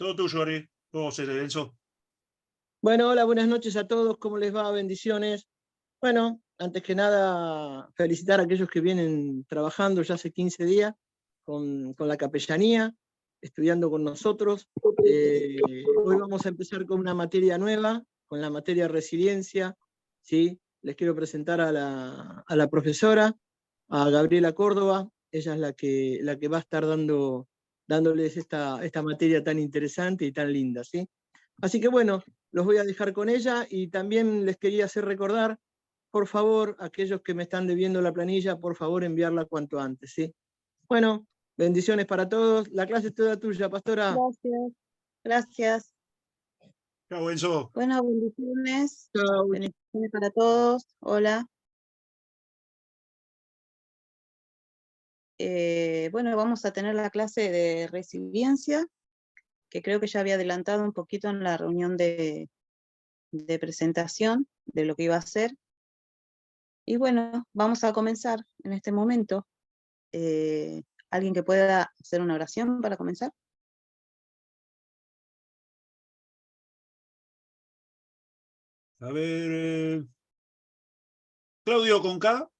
Todo tuyo, Ari. Vos, Enzo. Bueno, hola, buenas noches a todos. ¿Cómo les va? Bendiciones. Bueno, antes que nada, felicitar a aquellos que vienen trabajando ya hace 15 días con la capellanía, estudiando con nosotros. Hoy vamos a empezar con una materia nueva, con la materia resiliencia. ¿Sí? Les quiero presentar a la profesora, a Gabriela Córdoba. Ella es la que va a estar dándoles esta materia tan interesante y tan linda, ¿sí? Así que bueno, los voy a dejar con ella y también les quería hacer recordar, por favor, aquellos que me están debiendo la planilla, por favor enviarla cuanto antes, ¿sí? Bueno, bendiciones para todos. La clase es toda tuya, pastora. Gracias, gracias. Chao, Enzo. Bueno, bendiciones. Chao. Bendiciones para todos. Hola. Bueno, vamos a tener la clase de resiliencia, que creo que ya había adelantado un poquito en la reunión de presentación de lo que iba a hacer. Y bueno, vamos a comenzar en este momento. ¿Alguien que pueda hacer una oración para comenzar? A ver, Claudio con K,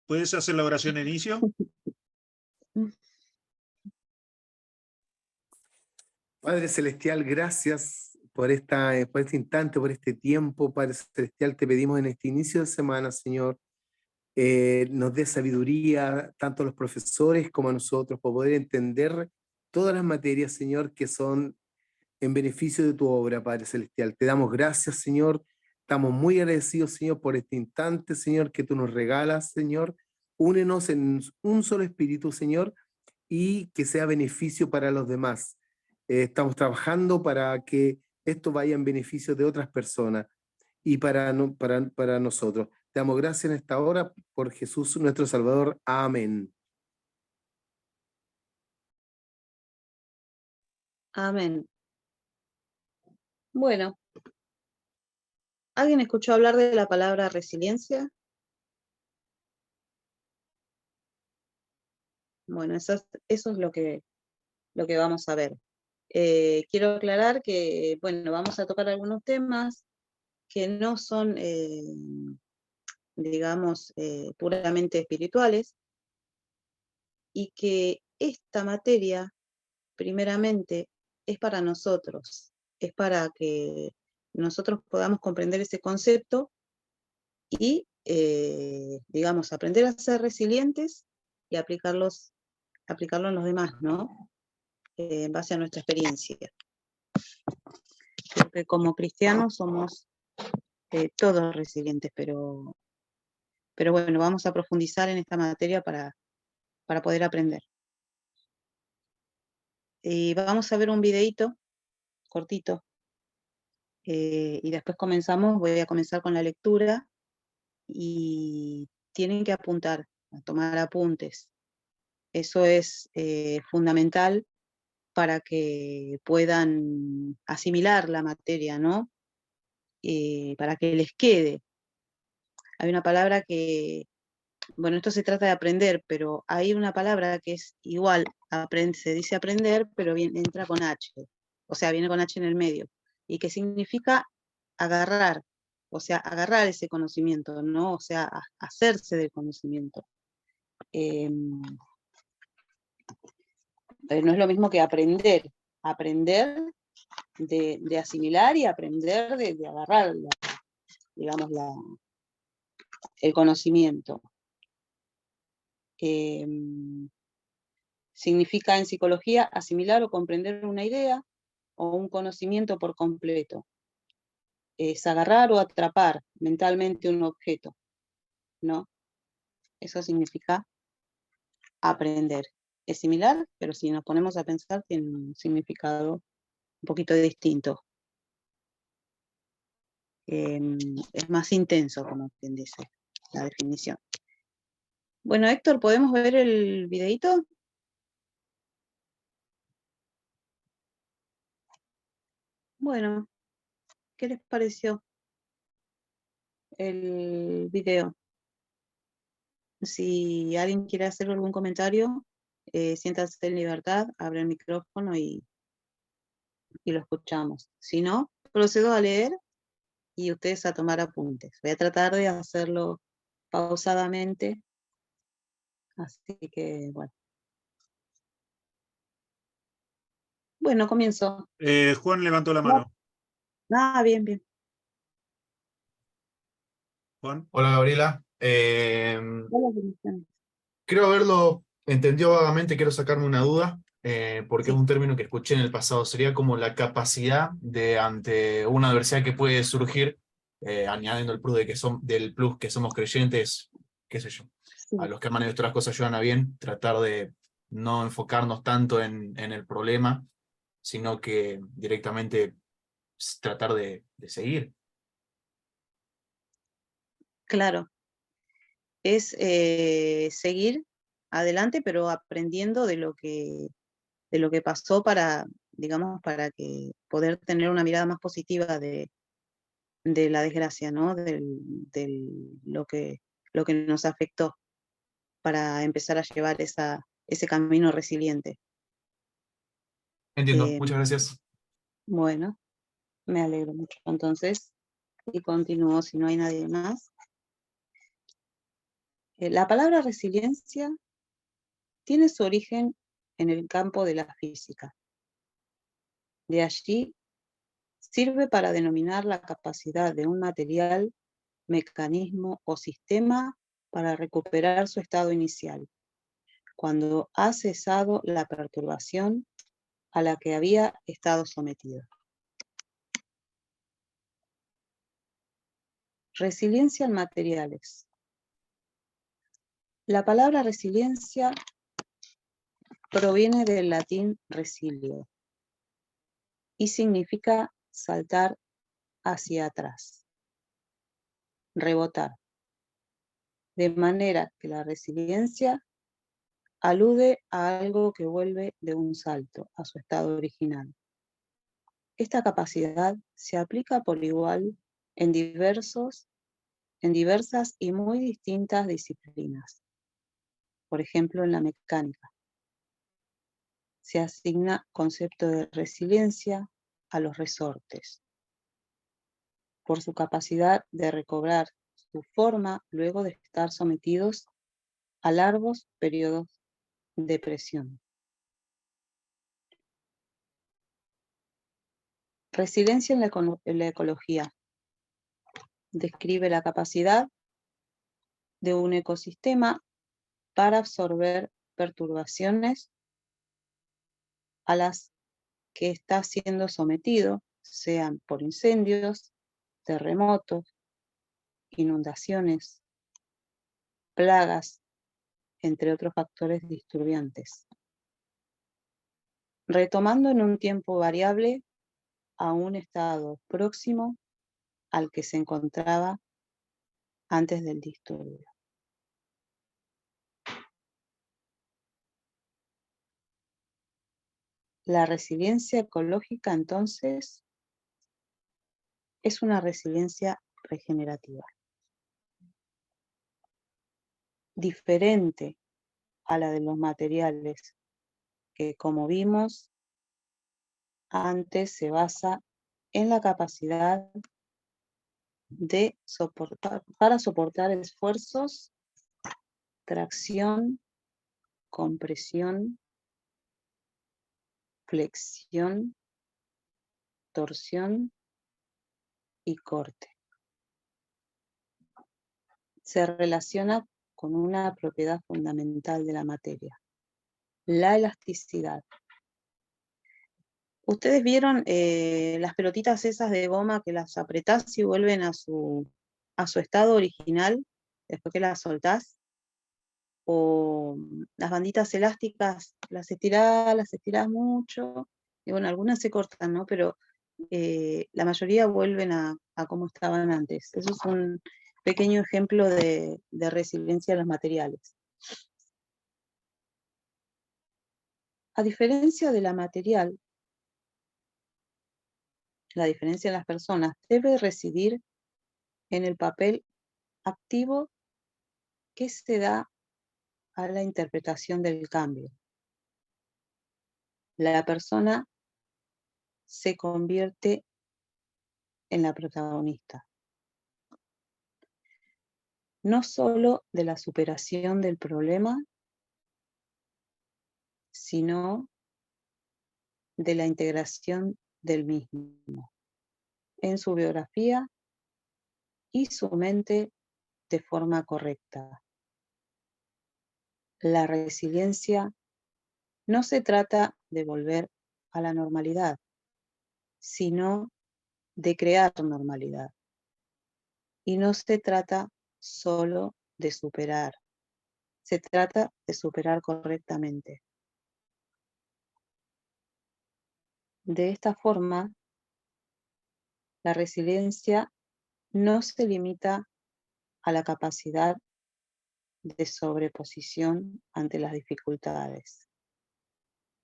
¿puedes hacer la oración de inicio? Padre Celestial, gracias por este instante, por este tiempo. Padre Celestial, te pedimos en este inicio de semana, Señor, nos dé sabiduría, tanto a los profesores como a nosotros, para poder entender todas las materias, Señor, que son en beneficio de tu obra, Padre Celestial. Te damos gracias, Señor. Estamos muy agradecidos, Señor, por este instante, Señor, que tú nos regalas, Señor. Únenos en un solo espíritu, Señor, y que sea beneficio para los demás. Estamos trabajando para que esto vaya en beneficio de otras personas y para nosotros. Te damos gracias en esta hora por Jesús nuestro Salvador. Amén. Amén. Bueno, ¿alguien escuchó hablar de la palabra resiliencia? Bueno, eso es lo que vamos a ver. Quiero aclarar que, bueno, vamos a tocar algunos temas que no son, digamos, puramente espirituales, y que esta materia, primeramente, es para nosotros, es para que nosotros podamos comprender ese concepto y, digamos, aprender a ser resilientes y aplicarlo en los demás, ¿no? En base a nuestra experiencia. Porque como cristianos somos todos resilientes, pero bueno, vamos a profundizar en esta materia para poder aprender. Vamos a ver un videíto cortito, y después voy a comenzar con la lectura, y tienen que apuntar, a tomar apuntes. Eso es fundamental para que puedan asimilar la materia, ¿no? Para que les quede. Hay una palabra que, bueno, esto se trata de aprender, pero hay una palabra que es igual, se dice aprender, pero entra con H, o sea, viene con H en el medio, y que significa agarrar, o sea, agarrar ese conocimiento, ¿no? O sea, hacerse del conocimiento. No es lo mismo que aprender de asimilar, y aprender de agarrar, digamos, el conocimiento. Significa en psicología asimilar o comprender una idea o un conocimiento por completo. Es agarrar o atrapar mentalmente un objeto, ¿no? Eso significa aprender. Es similar, pero si nos ponemos a pensar, tiene un significado un poquito distinto. Es más intenso, como quien dice, la definición. Bueno, Héctor, ¿podemos ver el videíto? Bueno, ¿qué les pareció el video? Si alguien quiere hacer algún comentario, siéntanse en libertad, abre el micrófono y y lo escuchamos. Si no, procedo a leer y ustedes a tomar apuntes. Voy a tratar de hacerlo pausadamente, así que bueno. Bueno, comienzo. Juan levantó la mano. Ah, bien, bien. Juan. Hola Gabriela. Hola, Feliciano. Creo haberlo entendido vagamente, quiero sacarme una duda, porque Sí. es un término que escuché en el pasado. Sería como la capacidad de, ante una adversidad que puede surgir, añadiendo el plus del plus que somos creyentes, qué sé yo, Sí. a los que aman y otras cosas ayudan a bien, tratar de no enfocarnos tanto en el problema, sino que directamente tratar de seguir. Claro, es seguir adelante, pero aprendiendo de lo que pasó para, digamos, para que poder tener una mirada más positiva de la desgracia, ¿no? Lo que nos afectó para empezar a llevar ese camino resiliente. Entiendo, Eh, muchas gracias. bueno, me alegro mucho. Entonces, y continúo si no hay nadie más. La palabra resiliencia tiene su origen en el campo de la física. De allí sirve para denominar la capacidad de un material, mecanismo o sistema para recuperar su estado inicial, cuando ha cesado la perturbación a la que había estado sometido. Resiliencia en materiales. La palabra resiliencia proviene del latín resilio y significa saltar hacia atrás, rebotar, de manera que la resiliencia alude a algo que vuelve de un salto a su estado original. Esta capacidad se aplica por igual en diversas y muy distintas disciplinas. Por ejemplo, en la mecánica. Se asigna concepto de resiliencia a los resortes, por su capacidad de recobrar su forma luego de estar sometidos a largos periodos de presión. Resiliencia en la ecología. Describe la capacidad de un ecosistema para absorber perturbaciones a las que está siendo sometido, sean por incendios, terremotos, inundaciones, plagas, entre otros factores disturbantes. Retomando en un tiempo variable a un estado próximo al que se encontraba antes del disturbio. La resiliencia ecológica, entonces, es una resiliencia regenerativa, diferente a la de los materiales, que como vimos antes se basa en la capacidad de para soportar esfuerzos, tracción, compresión, flexión, torsión y corte. Se relaciona con una propiedad fundamental de la materia, la elasticidad. ¿Ustedes vieron las pelotitas esas de goma que las apretás y vuelven a su estado original después que las soltás? O las banditas elásticas, las estirás mucho, y bueno, algunas se cortan, ¿no? Pero la mayoría vuelven a como estaban antes. Eso es un pequeño ejemplo de resiliencia de los materiales. A diferencia de la material, la diferencia en las personas debe residir en el papel activo que se da a la interpretación del cambio. La persona se convierte en la protagonista. No solo de la superación del problema, sino de la integración del mismo en su biografía y su mente de forma correcta. La resiliencia no se trata de volver a la normalidad, sino de crear normalidad. Y no se trata solo de superar, se trata de superar correctamente. De esta forma, la resiliencia no se limita a la capacidad de sobreposición ante las dificultades,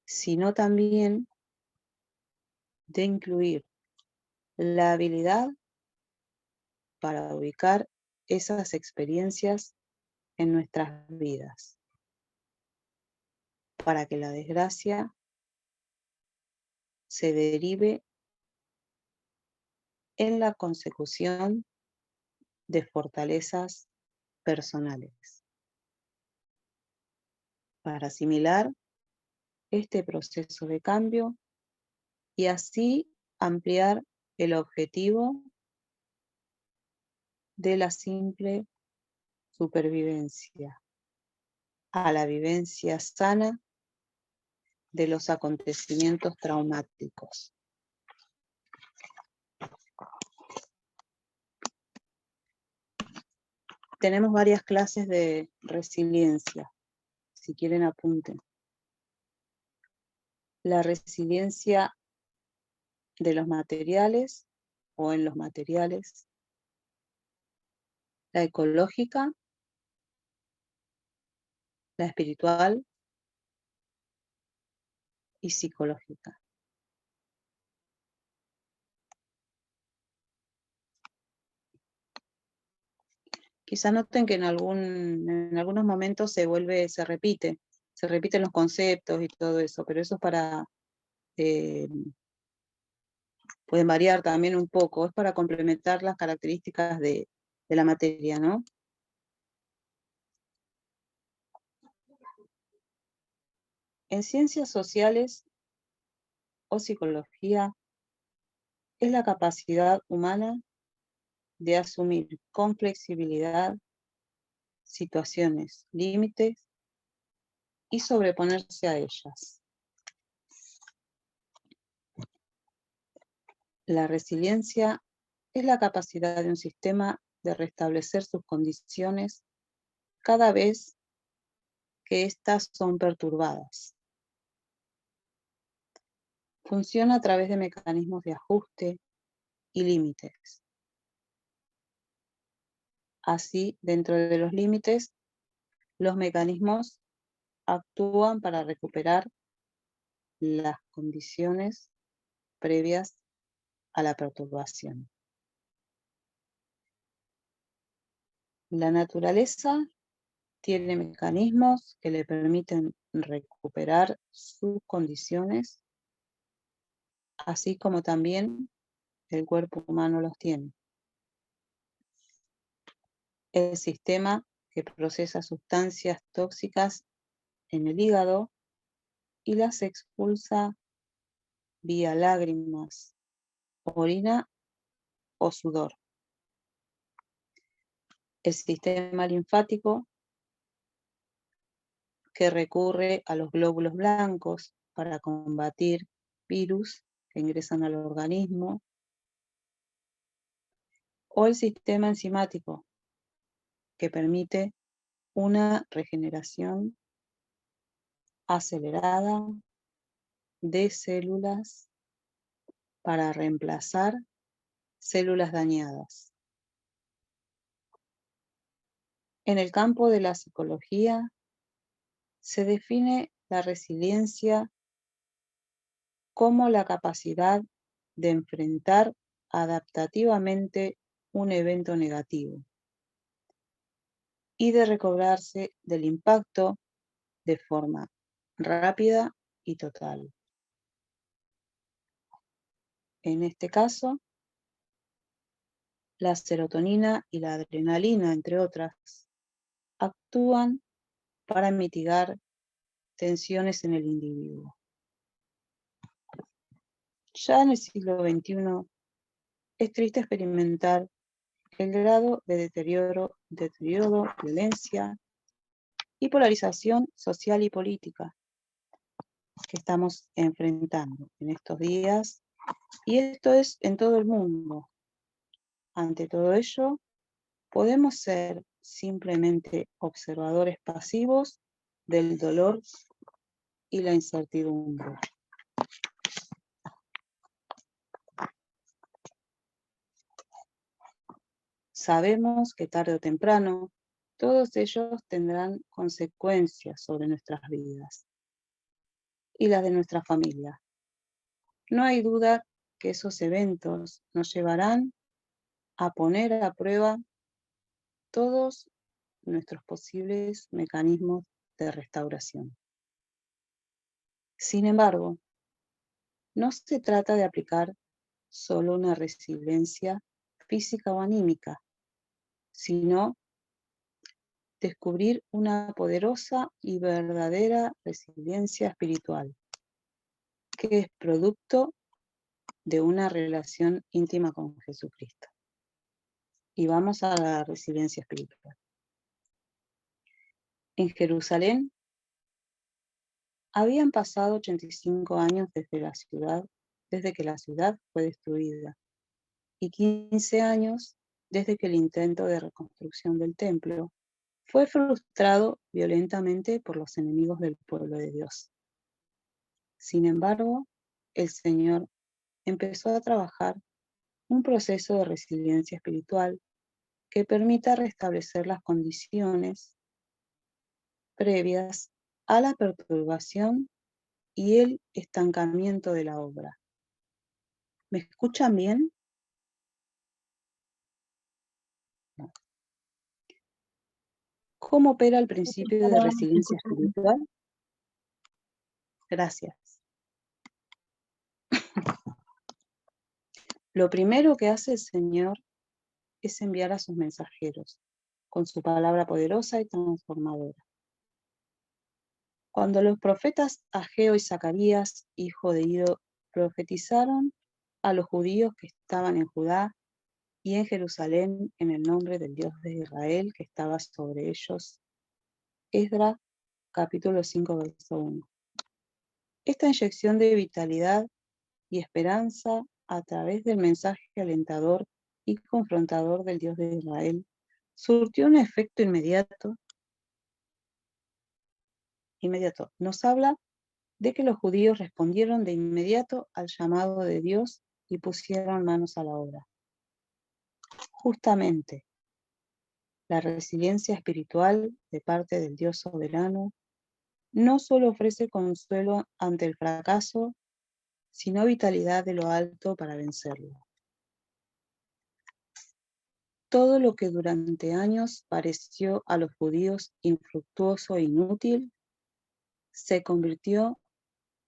sino también de incluir la habilidad para ubicar esas experiencias en nuestras vidas, para que la desgracia se derive en la consecución de fortalezas personales. Para asimilar este proceso de cambio y así ampliar el objetivo de la simple supervivencia a la vivencia sana de los acontecimientos traumáticos. Tenemos varias clases de resiliencia, si quieren apunten. La resiliencia de los materiales o en los materiales, la ecológica, la espiritual y psicológica. Quizá noten que en algunos momentos se repiten los conceptos y todo eso, pero eso es para, pueden variar también un poco, es para complementar las características de la materia, ¿no? En ciencias sociales o psicología, es la capacidad humana de asumir con flexibilidad situaciones, límites y sobreponerse a ellas. La resiliencia es la capacidad de un sistema de restablecer sus condiciones cada vez que éstas son perturbadas. Funciona a través de mecanismos de ajuste y límites. Así, dentro de los límites, los mecanismos actúan para recuperar las condiciones previas a la perturbación. La naturaleza tiene mecanismos que le permiten recuperar sus condiciones, así como también el cuerpo humano los tiene. El sistema que procesa sustancias tóxicas en el hígado y las expulsa vía lágrimas, orina o sudor. El sistema linfático que recurre a los glóbulos blancos para combatir virus que ingresan al organismo, o el sistema enzimático que permite una regeneración acelerada de células para reemplazar células dañadas. En el campo de la psicología se define la resiliencia como la capacidad de enfrentar adaptativamente un evento negativo y de recobrarse del impacto de forma rápida y total. En este caso, la serotonina y la adrenalina, entre otras, actúan para mitigar tensiones en el individuo. Ya en el siglo XXI es triste experimentar el grado de deterioro, violencia y polarización social y política que estamos enfrentando en estos días, y esto es en todo el mundo. Ante todo ello, podemos ser simplemente observadores pasivos del dolor y la incertidumbre. Sabemos que tarde o temprano todos ellos tendrán consecuencias sobre nuestras vidas y las de nuestra familia. No hay duda que esos eventos nos llevarán a poner a prueba todos nuestros posibles mecanismos de restauración. Sin embargo, no se trata de aplicar solo una resiliencia física o anímica, sino descubrir una poderosa y verdadera resiliencia espiritual, que es producto de una relación íntima con Jesucristo. Y vamos a la resiliencia espiritual. En Jerusalén habían pasado 85 años desde que la ciudad fue destruida, y 15 años desde que el intento de reconstrucción del templo fue frustrado violentamente por los enemigos del pueblo de Dios. Sin embargo, el Señor empezó a trabajar un proceso de resiliencia espiritual que permita restablecer las condiciones previas a la perturbación y el estancamiento de la obra. ¿Me escuchan bien? No. ¿Cómo opera el principio de resiliencia espiritual? Gracias. Lo primero que hace el Señor es enviar a sus mensajeros con su palabra poderosa y transformadora. Cuando los profetas Ageo y Zacarías, hijo de Ido, profetizaron a los judíos que estaban en Judá y en Jerusalén en el nombre del Dios de Israel que estaba sobre ellos. Esdras, capítulo 5, verso 1. Esta inyección de vitalidad y esperanza a través del mensaje alentador y confrontador del Dios de Israel surtió un efecto inmediato. Nos habla de que los judíos respondieron de inmediato al llamado de Dios y pusieron manos a la obra. Justamente, la resiliencia espiritual de parte del Dios soberano no solo ofrece consuelo ante el fracaso, sino vitalidad de lo alto para vencerlo. Todo lo que durante años pareció a los judíos infructuoso e inútil, se convirtió,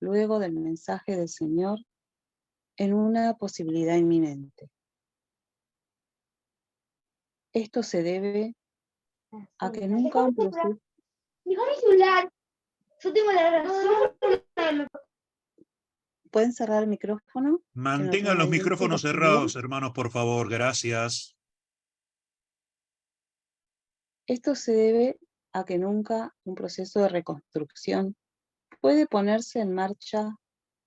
luego del mensaje del Señor, en una posibilidad inminente. Esto se debe a que nunca un proceso... Yo tengo la razón. ¿Pueden cerrar el micrófono? Mantengan los micrófonos cerrados, hermanos, por favor. Gracias. Esto se debe a que nunca un proceso de reconstrucción puede ponerse en marcha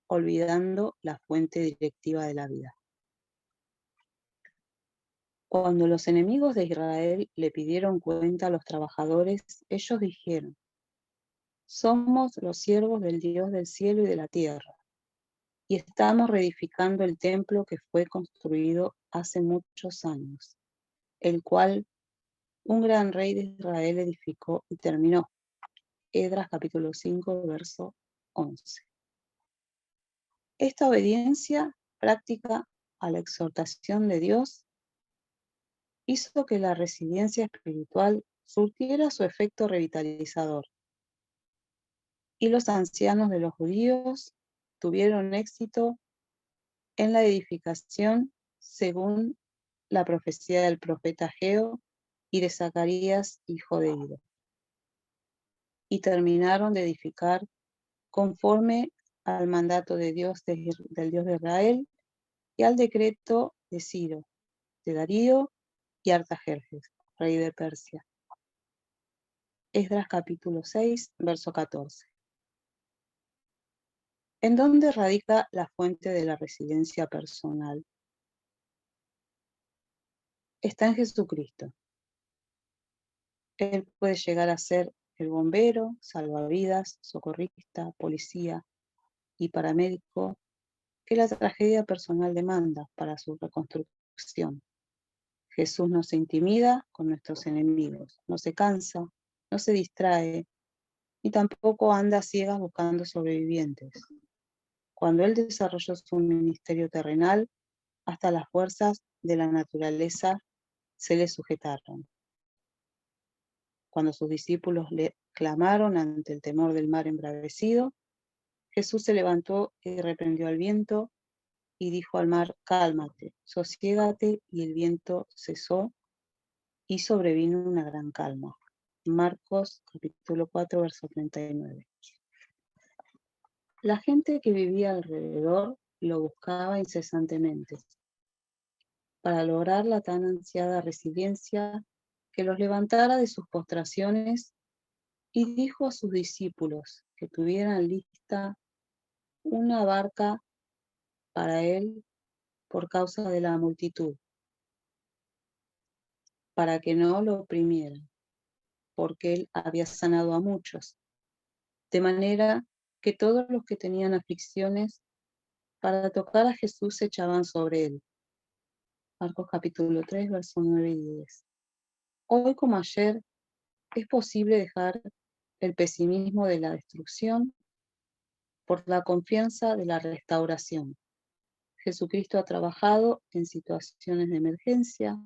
olvidando la fuente directiva de la vida. Cuando los enemigos de Israel le pidieron cuenta a los trabajadores, ellos dijeron: somos los siervos del Dios del cielo y de la tierra, y estamos reedificando el templo que fue construido hace muchos años, el cual un gran rey de Israel edificó y terminó. Esdras capítulo 5, verso 11. Esta obediencia práctica a la exhortación de Dios hizo que la resiliencia espiritual surtiera su efecto revitalizador, y los ancianos de los judíos tuvieron éxito en la edificación según la profecía del profeta Ageo y de Zacarías, hijo de Ido. Y terminaron de edificar conforme al mandato de Dios del Dios de Israel y al decreto de Ciro, de Darío y Artajerjes, rey de Persia. Esdras capítulo 6, verso 14. ¿En dónde radica la fuente de la residencia personal? Está en Jesucristo. Él puede llegar a ser el bombero, salvavidas, socorrista, policía y paramédico que la tragedia personal demanda para su reconstrucción. Jesús no se intimida con nuestros enemigos, no se cansa, no se distrae, y tampoco anda a ciegas buscando sobrevivientes. Cuando Él desarrolló su ministerio terrenal, hasta las fuerzas de la naturaleza se le sujetaron. Cuando sus discípulos le clamaron ante el temor del mar embravecido, Jesús se levantó y reprendió al viento y dijo al mar: cálmate, sosiégate, y el viento cesó y sobrevino una gran calma. Marcos capítulo 4, verso 39. La gente que vivía alrededor lo buscaba incesantemente para lograr la tan ansiada resiliencia que los levantara de sus postraciones, y dijo a sus discípulos que tuvieran lista una barca para él por causa de la multitud, para que no lo oprimieran, porque él había sanado a muchos, de manera que todos los que tenían aflicciones para tocar a Jesús se echaban sobre él. Marcos capítulo 3, versos 9 y 10. Hoy como ayer, es posible dejar el pesimismo de la destrucción por la confianza de la restauración. Jesucristo ha trabajado en situaciones de emergencia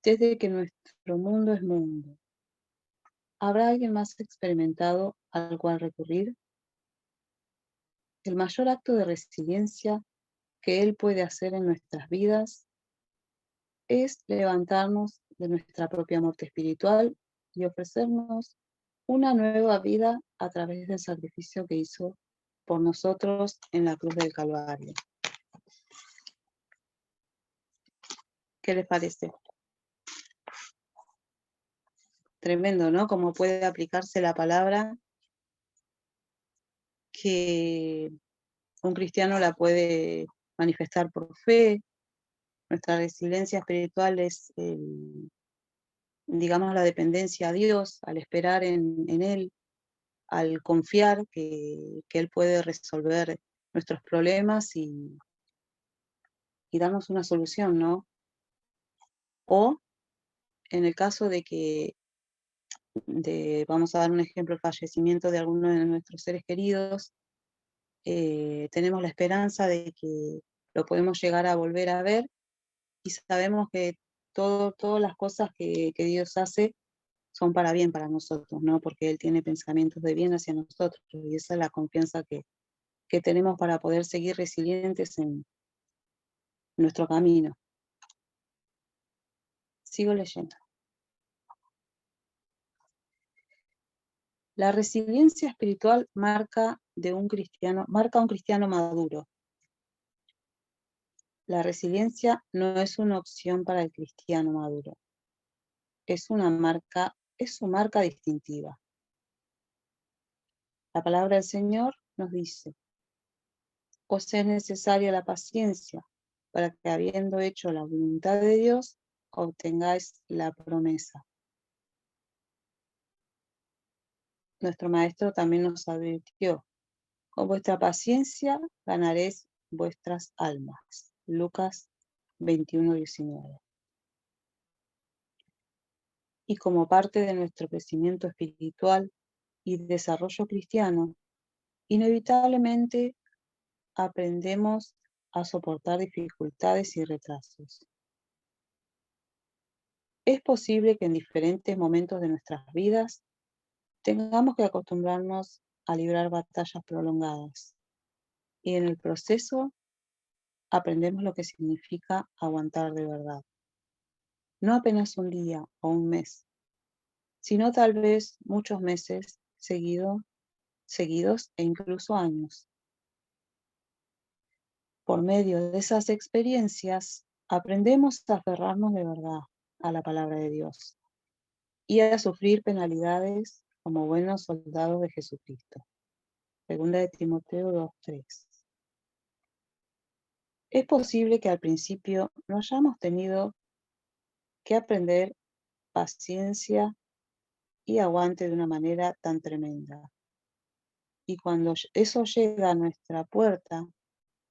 desde que nuestro mundo es mundo. ¿Habrá alguien más experimentado al cual recurrir? El mayor acto de resiliencia que Él puede hacer en nuestras vidas es levantarnos de nuestra propia muerte espiritual y ofrecernos una nueva vida a través del sacrificio que hizo por nosotros en la cruz del Calvario. ¿Qué les parece? Tremendo, ¿no? Cómo puede aplicarse la palabra, que un cristiano la puede manifestar por fe. Nuestra resiliencia espiritual es, digamos, la dependencia a Dios, al esperar en Él, al confiar que Él puede resolver nuestros problemas y darnos una solución, ¿no? O en el caso de que, vamos a dar un ejemplo, el fallecimiento de alguno de nuestros seres queridos, tenemos la esperanza de que lo podemos llegar a volver a ver, y sabemos que todas las cosas que Dios hace son para bien para nosotros, ¿no? Porque Él tiene pensamientos de bien hacia nosotros, y esa es la confianza que tenemos para poder seguir resilientes en nuestro camino. Sigo leyendo. La resiliencia espiritual marca a un cristiano maduro. La resiliencia no es una opción para el cristiano maduro. Es su marca distintiva. La palabra del Señor nos dice: os es necesaria la paciencia para que, habiendo hecho la voluntad de Dios, obtengáis la promesa. Nuestro Maestro también nos advirtió: con vuestra paciencia ganaréis vuestras almas. Lucas 21:19. Y como parte de nuestro crecimiento espiritual y desarrollo cristiano, inevitablemente aprendemos a soportar dificultades y retrasos. Es posible que en diferentes momentos de nuestras vidas tengamos que acostumbrarnos a librar batallas prolongadas, y en el proceso aprendemos lo que significa aguantar de verdad. No apenas un día o un mes, sino tal vez muchos meses seguidos e incluso años. Por medio de esas experiencias, aprendemos a aferrarnos de verdad a la palabra de Dios y a sufrir penalidades como buenos soldados de Jesucristo. Segunda de Timoteo 2:3. Es posible que al principio no hayamos tenido que aprender paciencia y aguante de una manera tan tremenda. Y cuando eso llega a nuestra puerta,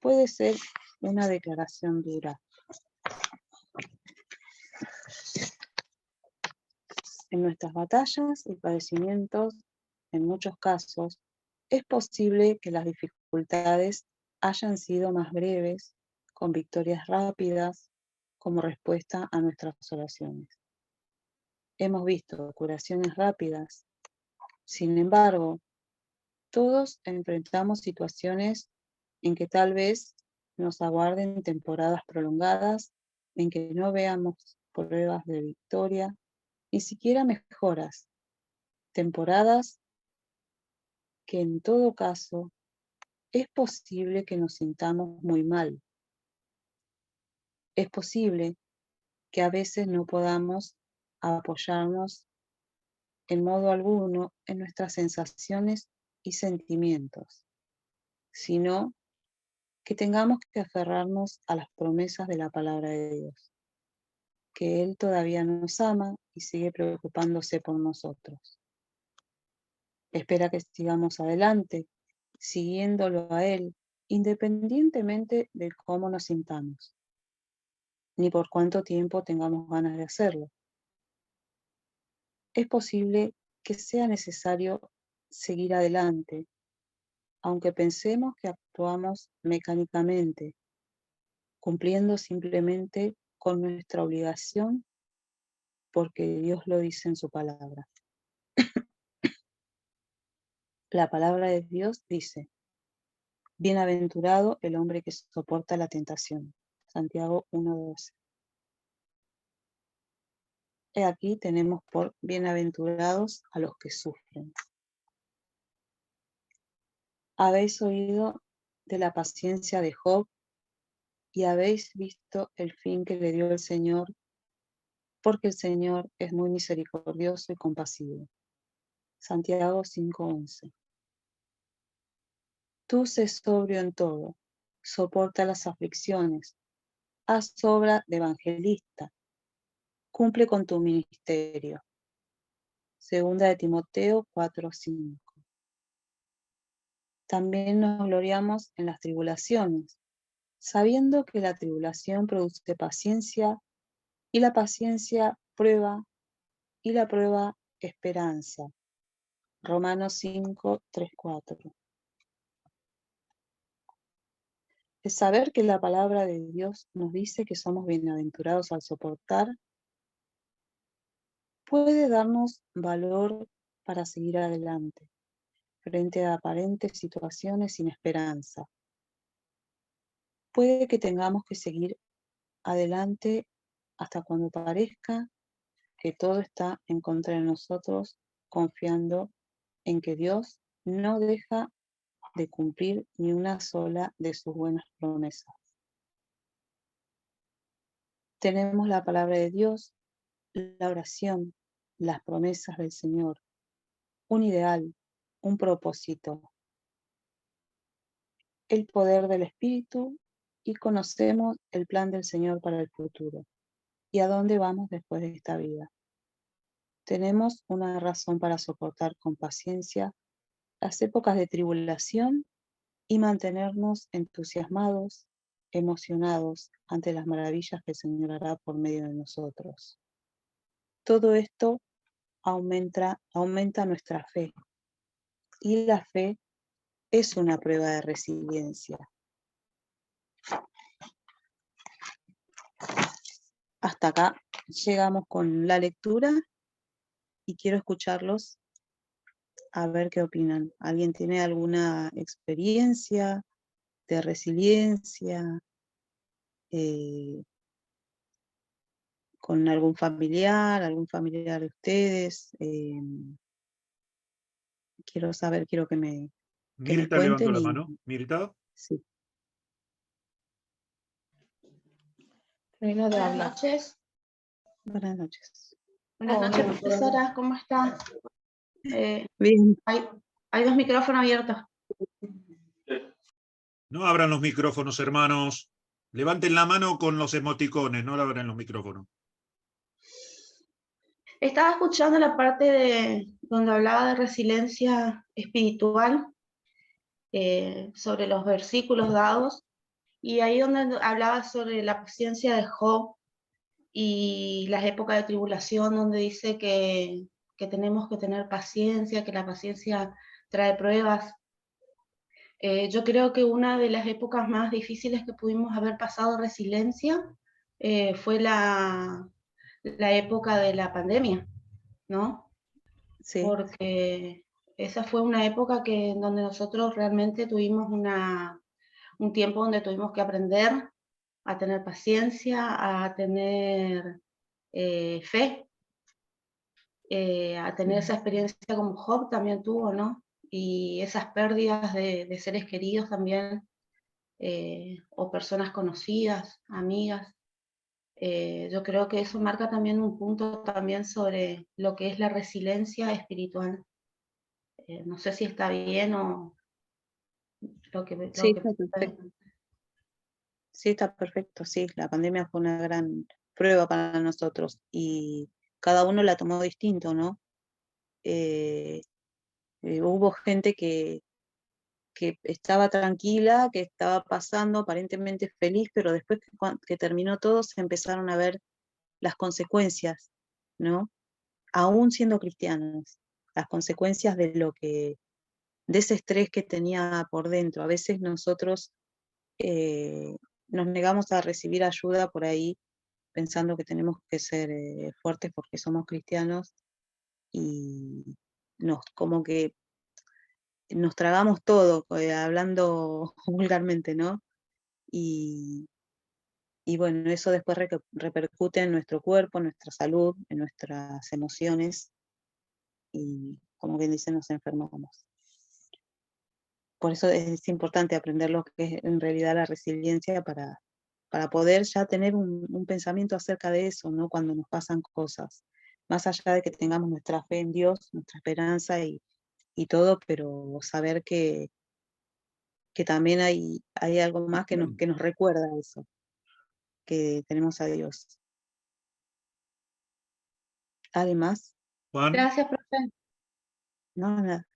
puede ser una declaración dura. En nuestras batallas y padecimientos, en muchos casos, es posible que las dificultades hayan sido más breves, con victorias rápidas, como respuesta a nuestras oraciones. Hemos visto curaciones rápidas. Sin embargo, todos enfrentamos situaciones en que tal vez nos aguarden temporadas prolongadas, en que no veamos pruebas de victoria, ni siquiera mejoras, temporadas que en todo caso es posible que nos sintamos muy mal. Es posible que a veces no podamos apoyarnos en modo alguno en nuestras sensaciones y sentimientos, sino que tengamos que aferrarnos a las promesas de la palabra de Dios, que Él todavía nos ama y sigue preocupándose por nosotros. Espera que sigamos adelante, siguiéndolo a Él, independientemente de cómo nos sintamos, ni por cuánto tiempo tengamos ganas de hacerlo. Es posible que sea necesario seguir adelante, aunque pensemos que actuamos mecánicamente, cumpliendo simplemente con nuestra obligación porque Dios lo dice en su palabra. La palabra de Dios dice: bienaventurado el hombre que soporta la tentación. Santiago 1:12. He aquí tenemos por bienaventurados a los que sufren. Habéis oído de la paciencia de Job y habéis visto el fin que le dio el Señor, porque el Señor es muy misericordioso y compasivo. Santiago 5:11. Tú sé sobrio en todo, soporta las aflicciones, haz obra de evangelista, cumple con tu ministerio. Segunda de Timoteo 4:5. También nos gloriamos en las tribulaciones, sabiendo que la tribulación produce paciencia, y la paciencia prueba, y la prueba esperanza. Romanos 5:3-4. El saber que la palabra de Dios nos dice que somos bienaventurados al soportar puede darnos valor para seguir adelante frente a aparentes situaciones sin esperanza. Puede que tengamos que seguir adelante hasta cuando parezca que todo está en contra de nosotros, confiando en que Dios no deja de cumplir ni una sola de sus buenas promesas. Tenemos la palabra de Dios, la oración, las promesas del Señor, un ideal, un propósito, el poder del Espíritu, y conocemos el plan del Señor para el futuro y a dónde vamos después de esta vida. Tenemos una razón para soportar con paciencia las épocas de tribulación y mantenernos entusiasmados, emocionados ante las maravillas que el Señor hará por medio de nosotros. Todo esto aumenta nuestra fe, y la fe es una prueba de resiliencia. Hasta acá llegamos con la lectura y quiero escucharlos a ver qué opinan. ¿Alguien tiene alguna experiencia de resiliencia, con algún familiar de ustedes. Quiero que me Mirta levantó cuenten la y mano. Mirta. sí. Buenas noches. Buenas noches. Buenas noches, profesora. ¿Cómo está? Bien. Hay dos micrófonos abiertos. No abran los micrófonos, hermanos. Levanten la mano con los emoticones, no la abran los micrófonos. Estaba escuchando la parte donde hablaba de resiliencia espiritual, sobre los versículos dados, y ahí donde hablaba sobre la paciencia de Job y las épocas de tribulación, donde dice que tenemos que tener paciencia, que la paciencia trae pruebas. Yo creo que una de las épocas más difíciles que pudimos haber pasado resiliencia fue la época de la pandemia, ¿no? Sí. Porque esa fue una época donde nosotros realmente tuvimos un tiempo donde tuvimos que aprender a tener paciencia, a tener fe, a tener esa experiencia como Job también tuvo, ¿no? Y esas pérdidas de seres queridos también, o personas conocidas, amigas. Yo creo que eso marca también un punto también sobre lo que es la resiliencia espiritual. No sé si está bien o Sí, está perfecto. Sí, está perfecto. Sí, la pandemia fue una gran prueba para nosotros y cada uno la tomó distinto, ¿no? Hubo gente que estaba tranquila, que estaba pasando aparentemente feliz, pero después que terminó todo se empezaron a ver las consecuencias, ¿no? Aún siendo cristianos, las consecuencias de ese estrés que tenía por dentro. A veces nosotros nos negamos a recibir ayuda por ahí, pensando que tenemos que ser fuertes porque somos cristianos y como que nos tragamos todo, hablando vulgarmente, ¿no? Y bueno, eso después repercute en nuestro cuerpo, en nuestra salud, en nuestras emociones y, como bien dice, nos enfermamos. Por eso es importante aprender lo que es en realidad la resiliencia para poder ya tener un pensamiento acerca de eso, ¿no? Cuando nos pasan cosas. Más allá de que tengamos nuestra fe en Dios, nuestra esperanza y todo, pero saber que también hay algo más que nos recuerda eso, que tenemos a Dios. Además, Juan. Gracias, profe. no, nada.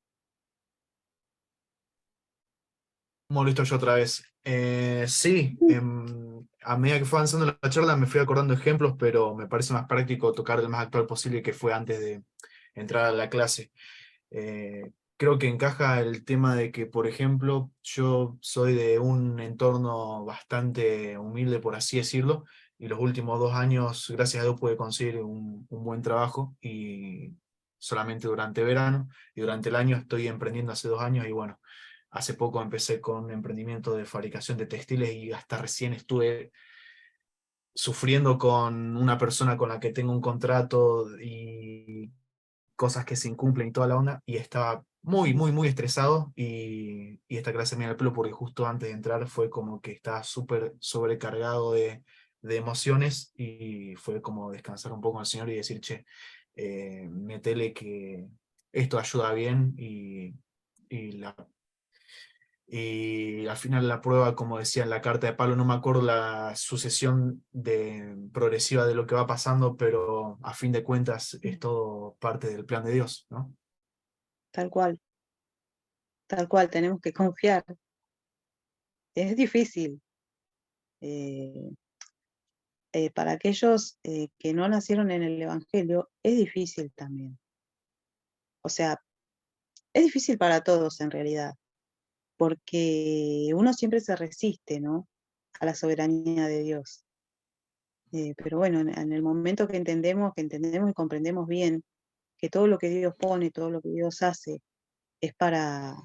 Listo yo otra vez. Sí, a medida que fue avanzando la charla me fui acordando ejemplos, pero me parece más práctico tocar el más actual posible que fue antes de entrar a la clase. Creo que encaja el tema de que, por ejemplo, yo soy de un entorno bastante humilde, por así decirlo, y los últimos 2 años, gracias a Dios, pude conseguir un buen trabajo, y solamente durante verano, y durante el año estoy emprendiendo hace 2 años, y bueno, hace poco empecé con un emprendimiento de fabricación de textiles, y hasta recién estuve sufriendo con una persona con la que tengo un contrato y cosas que se incumplen y toda la onda, y estaba muy, muy, muy estresado, y esta clase me dio el pelo porque justo antes de entrar fue como que estaba súper sobrecargado de emociones, y fue como descansar un poco al Señor y decir, che, metele que esto ayuda bien, y al final la prueba, como decía en la carta de Pablo, no me acuerdo la sucesión progresiva de lo que va pasando, pero a fin de cuentas es todo parte del plan de Dios, ¿no? Tal cual, tenemos que confiar. Es difícil. Para aquellos que no nacieron en el Evangelio, es difícil también. O sea, es difícil para todos en realidad, porque uno siempre se resiste, ¿no?, a la soberanía de Dios. Pero bueno, en el momento que entendemos y comprendemos bien que todo lo que Dios pone, todo lo que Dios hace, es para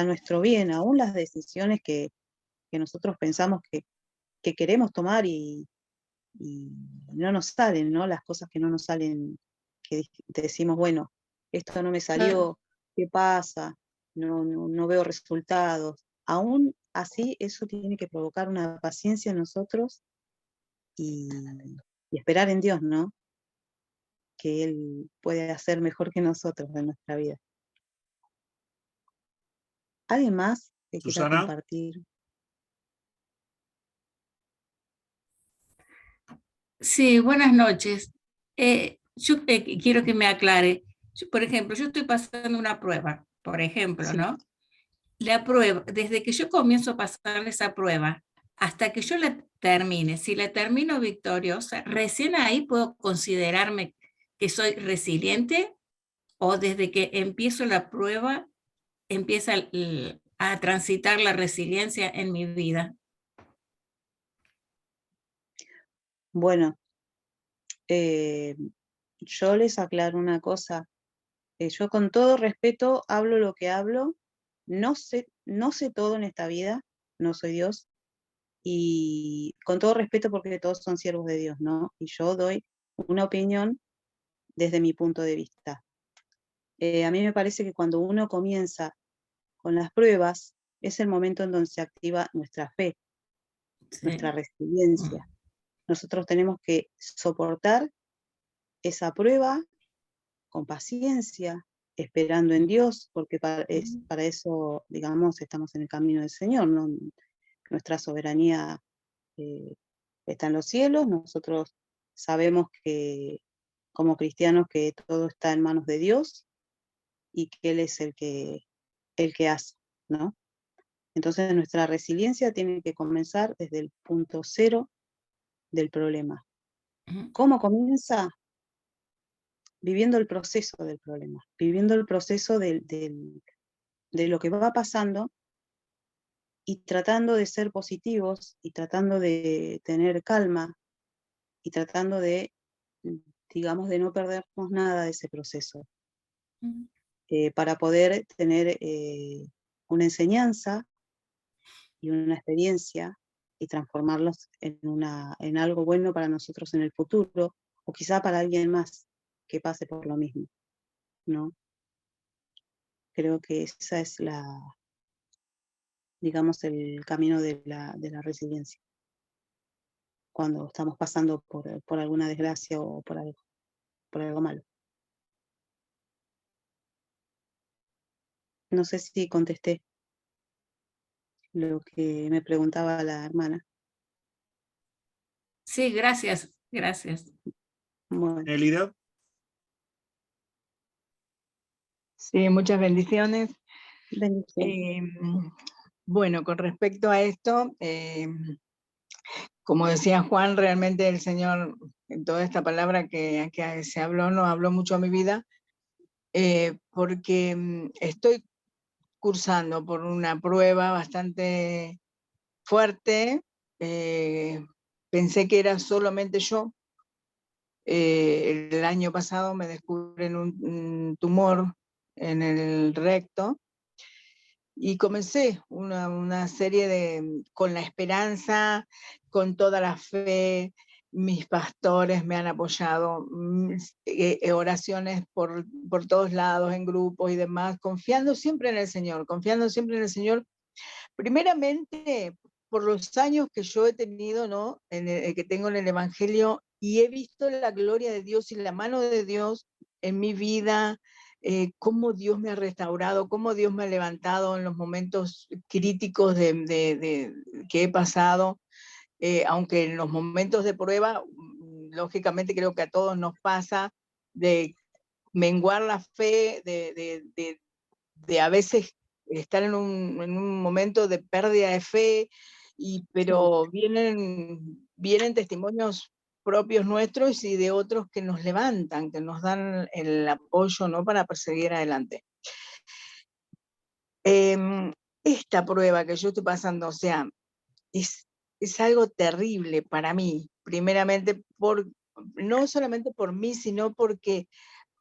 nuestro bien, aún las decisiones que nosotros pensamos que queremos tomar y no nos salen, ¿no? Las cosas que no nos salen, que decimos, bueno, esto no me salió, ¿qué pasa? No veo resultados. Aún así, eso tiene que provocar una paciencia en nosotros y esperar en Dios, ¿no? Que Él puede hacer mejor que nosotros en nuestra vida. ¿Alguien más que quiera Susana. compartir? Sí, buenas noches. Yo quiero que me aclare. Por ejemplo, yo estoy pasando una prueba, por ejemplo, Sí. ¿no? La prueba, desde que yo comienzo a pasar esa prueba hasta que yo la termine, si la termino victoriosa, recién ahí puedo considerarme que soy resiliente, o desde que empiezo la prueba empieza a transitar la resiliencia en mi vida. Bueno, yo les aclaro una cosa. Yo con todo respeto hablo lo que hablo. No sé todo en esta vida, no soy Dios. Y con todo respeto porque todos son siervos de Dios, ¿no? Y yo doy una opinión desde mi punto de vista. A mí me parece que cuando uno comienza con las pruebas, es el momento en donde se activa nuestra fe, Sí. nuestra resiliencia. Nosotros tenemos que soportar esa prueba con paciencia, esperando en Dios, porque para eso, digamos, estamos en el camino del Señor, ¿no? Nuestra soberanía está en los cielos, nosotros sabemos que como cristianos que todo está en manos de Dios y que Él es el que hace, ¿no? Entonces nuestra resiliencia tiene que comenzar desde el punto cero del problema. ¿Cómo comienza? Viviendo el proceso del problema, viviendo el proceso de lo que va pasando y tratando de ser positivos y tratando de tener calma y tratando de, digamos, de no perdernos nada de ese proceso. Para poder tener una enseñanza y una experiencia y transformarlos en algo bueno para nosotros en el futuro, o quizá para alguien más que pase por lo mismo, ¿no? Creo que esa es digamos, el camino de la resiliencia. Cuando estamos pasando por alguna desgracia o por algo malo. No sé si contesté lo que me preguntaba la hermana. Sí, gracias, gracias. Bueno. Elida. Sí, muchas bendiciones. Bendiciones. Bueno, con respecto a esto, como decía Juan, realmente el Señor, en toda esta palabra que se habló, no habló mucho a mi vida, porque estoy cursando por una prueba bastante fuerte. Pensé que era solamente yo. El año pasado me descubren un tumor en el recto y comencé una serie con la esperanza, con toda la fe. Mis pastores me han apoyado, oraciones por todos lados, en grupos y demás, confiando siempre en el Señor, primeramente por los años que yo he tenido, ¿no? Que tengo en el Evangelio, y he visto la gloria de Dios y la mano de Dios en mi vida, cómo Dios me ha restaurado, cómo Dios me ha levantado en los momentos críticos que he pasado, aunque en los momentos de prueba, lógicamente creo que a todos nos pasa, de menguar la fe, de a veces estar en un momento de pérdida de fe, pero vienen testimonios propios nuestros y de otros que nos levantan, que nos dan el apoyo, ¿no?, para perseguir adelante. Esta prueba que yo estoy pasando, o sea, es algo terrible para mí, primeramente no solamente por mí, sino porque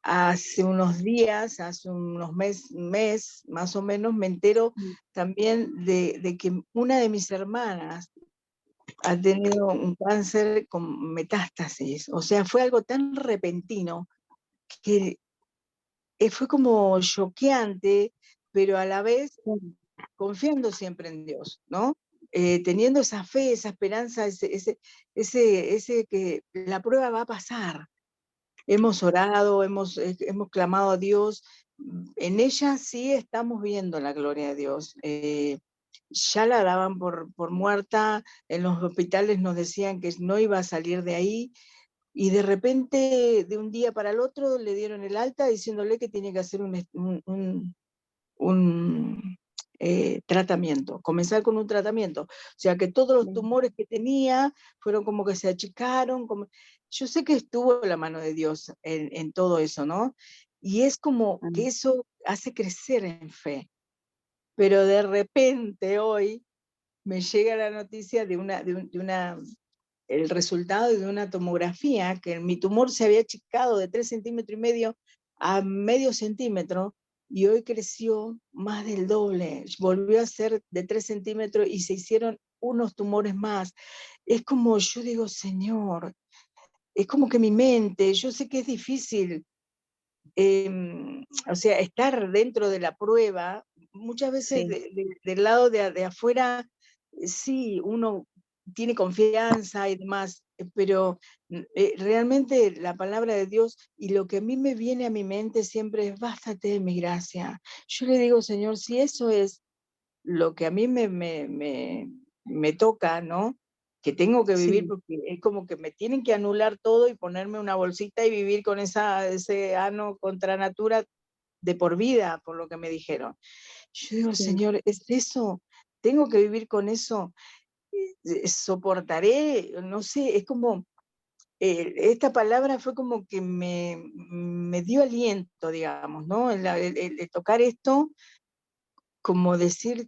hace unos días, hace unos mes más o menos, me entero también de que una de mis hermanas ha tenido un cáncer con metástasis. O sea, fue algo tan repentino que fue como choqueante, pero a la vez confiando siempre en Dios, ¿no? Teniendo esa fe, esa esperanza, ese que la prueba va a pasar. Hemos orado, hemos clamado a Dios. En ella sí estamos viendo la gloria de Dios. Ya la daban por muerta, en los hospitales nos decían que no iba a salir de ahí, y de repente, de un día para el otro, le dieron el alta diciéndole que tiene que hacer un tratamiento, comenzar con un tratamiento. O sea, que todos los tumores que tenía fueron como que se achicaron. Yo sé que estuvo la mano de Dios en todo eso, ¿no? Y es como que eso hace crecer en fe. Pero de repente hoy me llega la noticia de el resultado de una tomografía, que mi tumor se había achicado de 3,5 centímetros a medio centímetro, y hoy creció más del doble, volvió a ser de 3 centímetros y se hicieron unos tumores más. Es como, yo digo, Señor, es como que mi mente, yo sé que es difícil, o sea, estar dentro de la prueba, muchas veces del lado de afuera, sí, uno tiene confianza y demás, pero realmente la palabra de Dios y lo que a mí me viene a mi mente siempre es: bástate de mi gracia. Yo le digo, Señor, si eso es lo que a mí me toca, ¿no? Que tengo que vivir, porque es como que me tienen que anular todo y ponerme una bolsita y vivir con ese ano contra natura de por vida, por lo que me dijeron. Yo digo, Señor, ¿es eso? ¿Tengo que vivir con eso? ¿Soportaré? No sé, es como, esta palabra fue como que me dio aliento, digamos, ¿no? El tocar esto, como decir,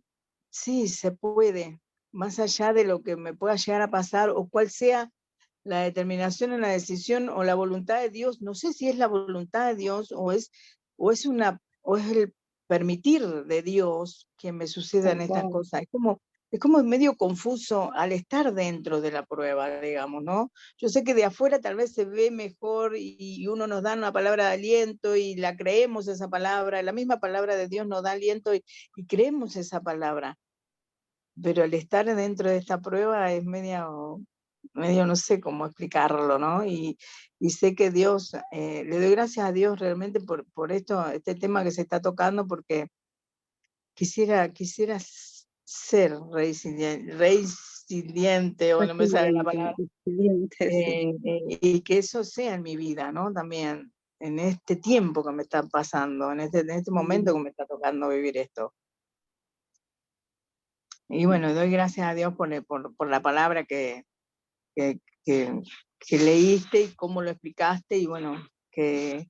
sí, se puede, más allá de lo que me pueda llegar a pasar o cuál sea la determinación o la decisión o la voluntad de Dios. No sé si es la voluntad de Dios o es el permitir de Dios que me sucedan estas cosas. Es como medio confuso al estar dentro de la prueba, digamos, ¿no? Yo sé que de afuera tal vez se ve mejor y uno nos da una palabra de aliento y la creemos esa palabra, la misma palabra de Dios nos da aliento y creemos esa palabra. Pero al estar dentro de esta prueba es medio no sé cómo explicarlo, ¿no? Y sé que Dios, le doy gracias a Dios realmente por este tema que se está tocando, porque quisiera ser resiliente, o no me sale la palabra, y que eso sea en mi vida, ¿no? También, en este tiempo que me está pasando, en este momento que me está tocando vivir esto. Y bueno, doy gracias a Dios por la palabra que leíste y cómo lo explicaste, y bueno, que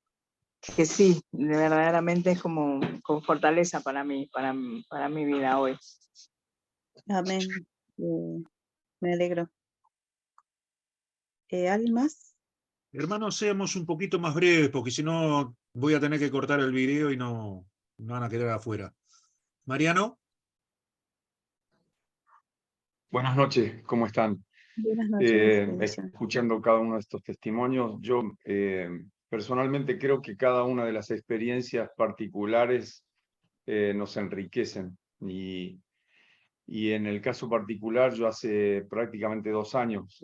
sí, verdaderamente es como con fortaleza para mí, para mi vida hoy. Amén. Me alegro. ¿Alguien más? Hermanos, seamos un poquito más breves, porque si no voy a tener que cortar el video y no van a quedar afuera. Mariano. Buenas noches, ¿cómo están? Buenas noches. Escuchando cada uno de estos testimonios, yo personalmente creo que cada una de las experiencias particulares nos enriquecen. Y en el caso particular, yo hace prácticamente 2 años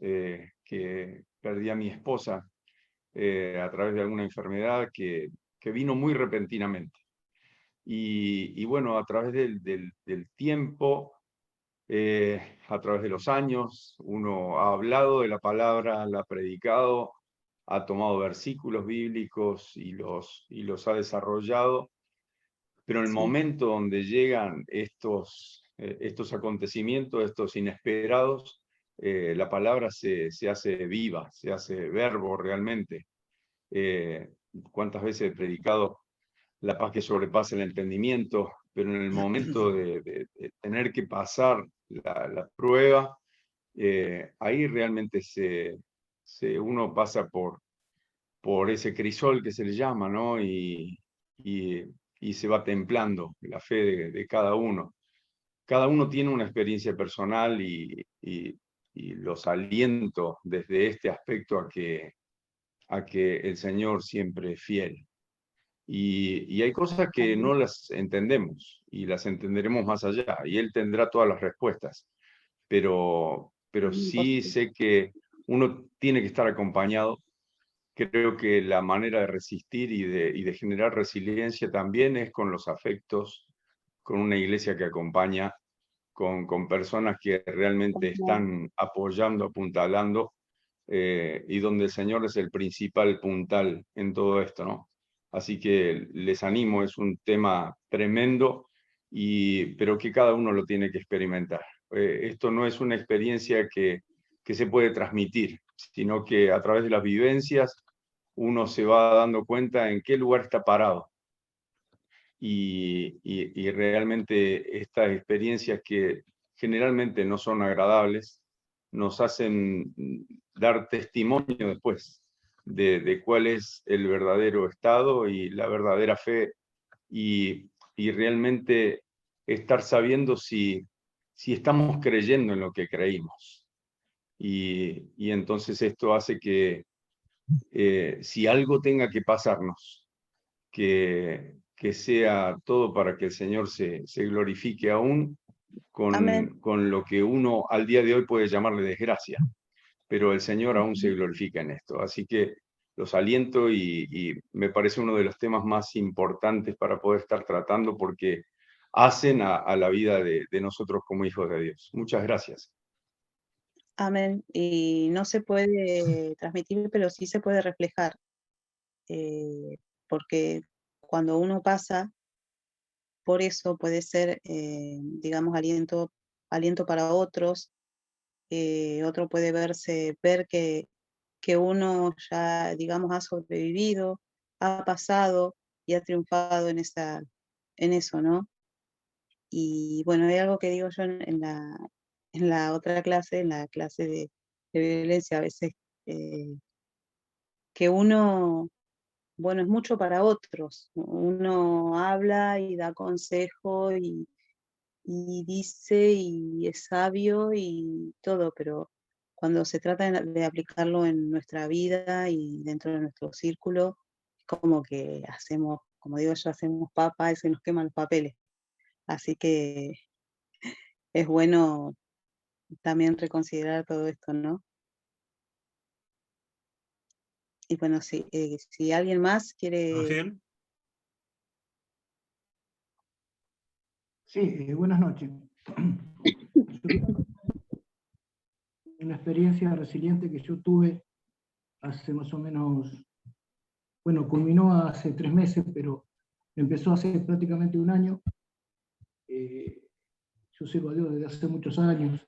que perdí a mi esposa a través de alguna enfermedad que vino muy repentinamente. Y bueno, a través del tiempo, a través de los años, uno ha hablado de la palabra, la ha predicado, ha tomado versículos bíblicos y los ha desarrollado, pero en el momento donde llegan estos acontecimientos, estos inesperados, la palabra se hace viva, se hace verbo realmente. ¿Cuántas veces he predicado la paz que sobrepasa el entendimiento? Pero en el momento de tener que pasar la prueba, ahí realmente uno pasa por ese crisol que se le llama, ¿no? Y se va templando la fe de cada uno. Cada uno tiene una experiencia personal y los aliento desde este aspecto a que el Señor siempre es fiel. Y hay cosas que no las entendemos y las entenderemos más allá, y Él tendrá todas las respuestas. Pero sí sé que uno tiene que estar acompañado. Creo que la manera de resistir y de generar resiliencia también es con los afectos, con una iglesia que acompaña, con personas que realmente están apoyando, apuntalando, y donde el Señor es el principal puntal en todo esto, ¿no? Así que les animo, es un tema tremendo, pero que cada uno lo tiene que experimentar. Esto no es una experiencia que se puede transmitir, sino que a través de las vivencias uno se va dando cuenta en qué lugar está parado. Y realmente estas experiencias que generalmente no son agradables, nos hacen dar testimonio después de cuál es el verdadero estado y la verdadera fe, y realmente estar sabiendo si estamos creyendo en lo que creímos. Y entonces esto hace que si algo tenga que pasarnos, que sea todo para que el Señor se glorifique aún con lo que uno al día de hoy puede llamarle desgracia, pero el Señor aún se glorifica en esto. Así que los aliento, y me parece uno de los temas más importantes para poder estar tratando, porque hacen a la vida de nosotros como hijos de Dios. Muchas gracias. Amén. Y no se puede transmitir, pero sí se puede reflejar. Porque cuando uno pasa por eso puede ser, digamos, aliento para otros. Otro puede ver que uno ya, digamos, ha sobrevivido, ha pasado y ha triunfado en eso, ¿no? Y bueno, hay algo que digo yo en la otra clase, en la clase de violencia, a veces, que uno, bueno, es mucho para otros. Uno habla y da consejo y dice y es sabio y todo, pero cuando se trata de aplicarlo en nuestra vida y dentro de nuestro círculo, como que hacemos, como digo yo, hacemos papa y se nos queman los papeles. Así que es bueno también reconsiderar todo esto, ¿no? Y bueno, si alguien más quiere... Ángel. Sí, buenas noches. Una experiencia resiliente que yo tuve hace más o menos, bueno, culminó hace 3 meses, pero empezó hace prácticamente 1 año. Yo sirvo a Dios desde hace muchos años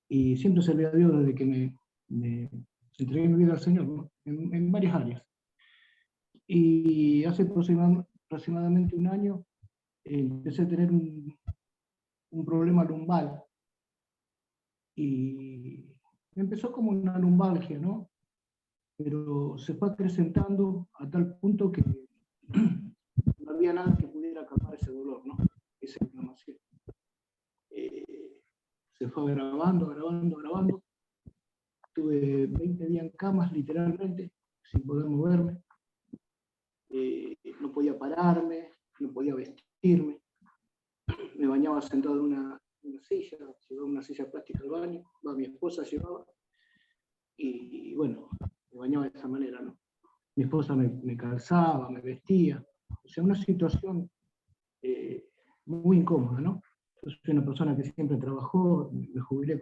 y siempre serví a Dios desde que me entregué mi vida al Señor, ¿no? En varias áreas. Y hace aproximadamente 1 año empecé a tener un problema lumbar, y empezó como una lumbalgia, ¿no? Pero se fue acrecentando a tal punto que no había nada que pudiera calmar ese dolor, ¿no? Esa inflamación. Se fue agravando. Tuve 20 días en camas, literalmente, sin poder moverme. No podía pararme, no podía vestirme. Me bañaba sentado en una silla, llevaba una silla plástica al baño, mi esposa llevaba, y bueno, me bañaba de esa manera, ¿no? Mi esposa me calzaba, me vestía, o sea, una situación muy incómoda, ¿no? Yo soy una persona que siempre trabajó, me jubilé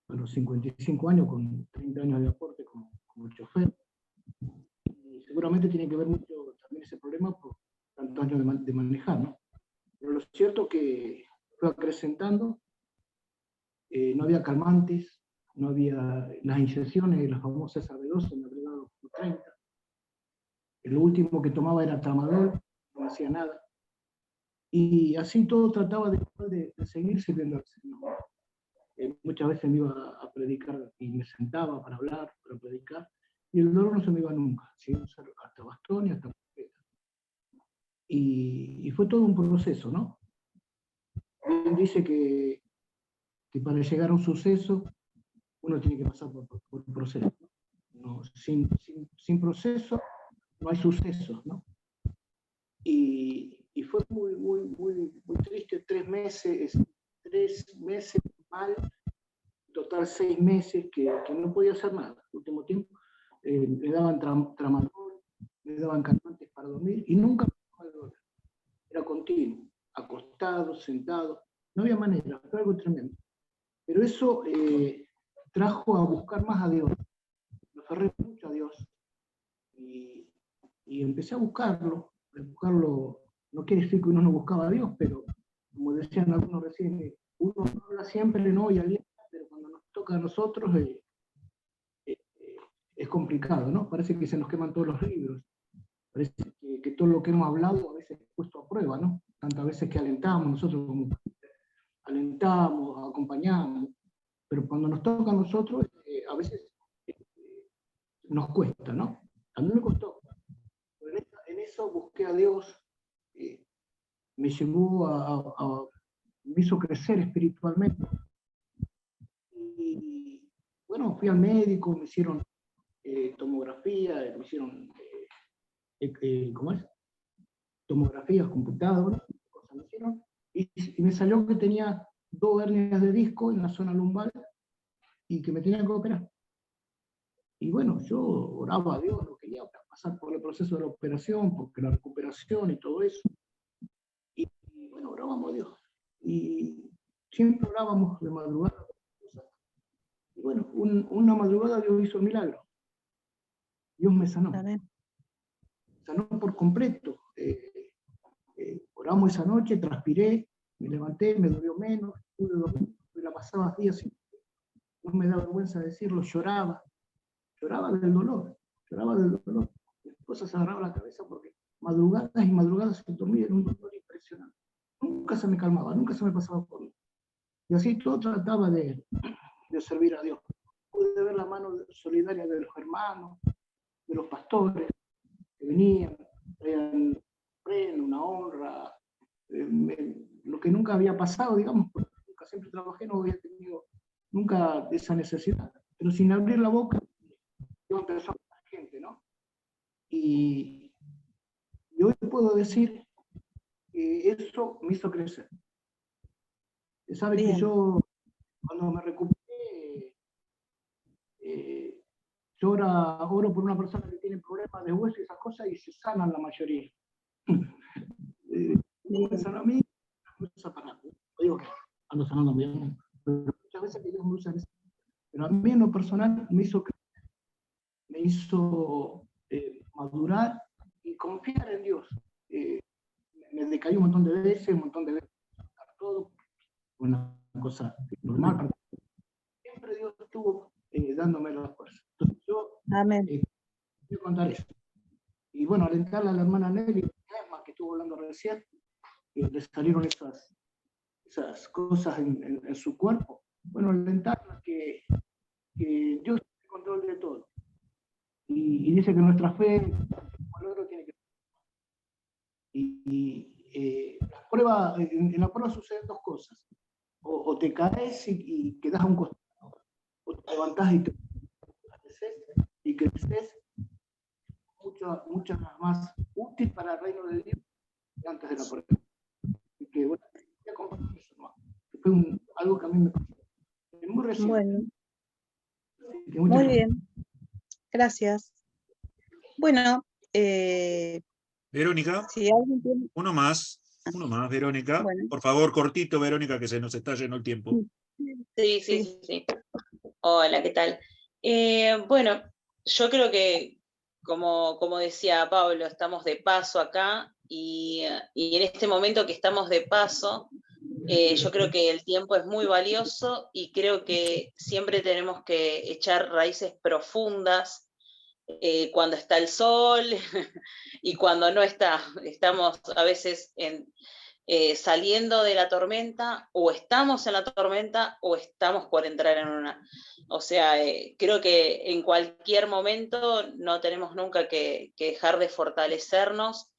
a los 55 años, con 30 años de aporte como chofer, y seguramente tiene que ver mucho también ese problema por tantos años de manejar, ¿no? Pero lo cierto es que fue acrecentando, no había calmantes, no había las inyecciones, las famosas AB12, me había dado por 30. Lo último que tomaba era tramadol, no hacía nada. Y así todo trataba de seguir sirviendo al Señor. Muchas veces me iba a predicar y me sentaba para hablar, para predicar, y el dolor no se me iba nunca, ¿sí? Hasta bastón y hasta profeta. Y fue todo un proceso, ¿no? Él dice que para llegar a un suceso uno tiene que pasar por un proceso. ¿No? Sin proceso no hay sucesos, ¿no? Y fue muy triste, 3 meses mal, total 6 meses que no podía hacer nada. El último tiempo me daban tramadol, me daban calmantes para dormir y nunca me dejaba de doler. Era continuo, acostado, sentado, no había manera, fue algo tremendo. Pero eso trajo a buscar más a Dios. Me aferré mucho a Dios y empecé a buscarlo. No quiere decir que uno no buscaba a Dios, pero como decían algunos recién, uno habla siempre, ¿no? Y alienta, pero cuando nos toca a nosotros es complicado, ¿no? Parece que se nos queman todos los libros. Parece que todo lo que hemos hablado a veces es puesto a prueba, ¿no? Tantas veces que alentamos, nosotros como alentamos, acompañamos, pero cuando nos toca a nosotros, a veces nos cuesta, ¿no? A mí me costó. Pero en eso busqué a Dios, me llevó me hizo crecer espiritualmente. Y bueno, fui al médico, me hicieron tomografía, me hicieron, ¿cómo es? Tomografías, computadoras, cosas me hicieron, y me salió que tenía 2 hernias de disco en la zona lumbar y que me tenían que operar. Y bueno, yo oraba a Dios, no quería pasar por el proceso de la operación, porque la recuperación y todo eso. Y bueno, orábamos a Dios. Y siempre orábamos de madrugada. Y bueno, una madrugada Dios hizo el milagro. Dios me sanó. Amén. Sanó por completo. Oramos esa noche, transpiré, me levanté, me dolió menos, pude dormir, me la pasaba días sin... No me da vergüenza decirlo, lloraba del dolor, Mi esposa se agarraba la cabeza porque madrugadas y madrugadas sin dormir era un dolor impresionante. Nunca se me calmaba, nunca se me pasaba por mí. Y así todo trataba de servir a Dios. Pude ver la mano solidaria de los hermanos, de los pastores, que venían, traían una honra, lo que nunca había pasado, digamos, porque nunca siempre trabajé, no había tenido nunca esa necesidad. Pero sin abrir la boca, yo empezó a la gente, ¿no? Y hoy puedo decir que eso me hizo crecer. Sabe que yo, cuando me recuperé, yo ahora oro por una persona que tiene problemas de hueso y esas cosas y se sanan la mayoría. Me sanó a mí, me usa para nada. No digo que ando sanando bien, pero muchas veces que Dios me usa. Pero a mí en lo personal me hizo crecer, me hizo madurar y confiar en Dios. Me decaí un montón de veces, todo, una cosa normal. Siempre Dios estuvo dándome la fuerza. Entonces yo quiero contar eso. Y bueno, alentarle a la hermana Nelly, que estuvo hablando recién, le salieron esas cosas en su cuerpo. Bueno, alentarla que Dios tiene el control de todo. Y dice que nuestra fe, el valor tiene que... las pruebas, en la prueba suceden 2 cosas. O te caes y quedas a un costado, o te levantás y creces mucho más útil para el reino de Dios que antes de la prueba. Así que bueno, voy a compartir eso, ¿no? Fue algo que a mí me pasó. Es muy reciente. Bueno, Muy gracias. Bien. Gracias. Bueno, Verónica, si alguien tiene... uno más, Verónica. Bueno. Por favor, cortito, Verónica, que se nos está yendo el tiempo. Sí. Hola, ¿qué tal? Bueno, yo creo que, como decía Pablo, estamos de paso acá y en este momento que estamos de paso, yo creo que el tiempo es muy valioso y creo que siempre tenemos que echar raíces profundas cuando está el sol y cuando no está. Estamos a veces saliendo de la tormenta, o estamos en la tormenta, o estamos por entrar en una. O sea, creo que en cualquier momento no tenemos nunca que dejar de fortalecernos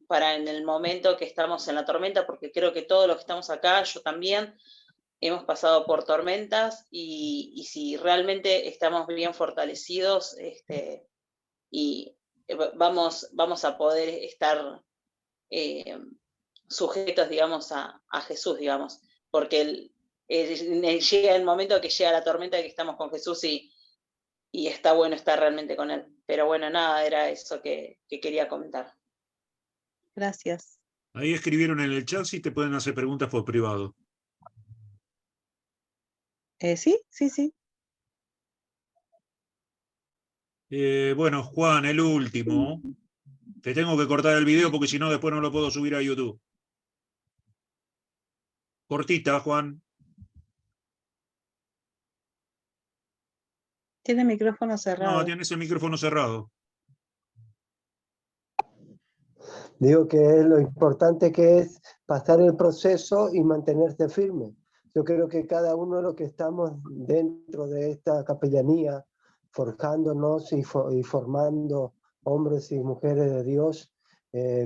para en el momento que estamos en la tormenta, porque creo que todos los que estamos acá, yo también, hemos pasado por tormentas y si realmente estamos bien fortalecidos, y vamos a poder estar sujetos, digamos, a Jesús, digamos, porque llega el momento que llega la tormenta que estamos con Jesús y está bueno estar realmente con Él. Pero bueno, nada, era eso que quería comentar. Gracias. Ahí escribieron en el chat si te pueden hacer preguntas por privado. Sí, sí, sí. Bueno, Juan, el último. Te tengo que cortar el video porque si no después no lo puedo subir a YouTube. Cortita, Juan. Tiene el micrófono No, cerrado. tienes el micrófono cerrado. Digo que lo importante que es pasar el proceso y mantenerse firme. Yo creo que cada uno de los que estamos dentro de esta capellanía, forjándonos y formando hombres y mujeres de Dios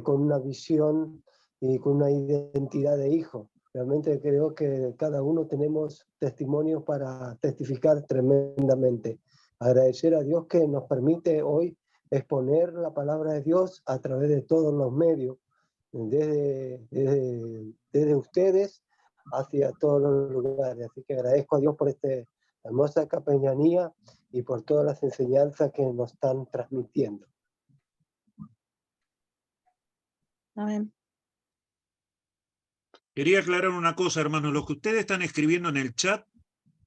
con una visión y con una identidad de hijo. Realmente creo que cada uno tenemos testimonios para testificar tremendamente. Agradecer a Dios que nos permite hoy exponer la palabra de Dios a través de todos los medios, desde ustedes hacia todos los lugares. Así que agradezco a Dios por esta hermosa capellanía y por todas las enseñanzas que nos están transmitiendo. Amén. Quería aclarar una cosa, hermanos. Lo que ustedes están escribiendo en el chat,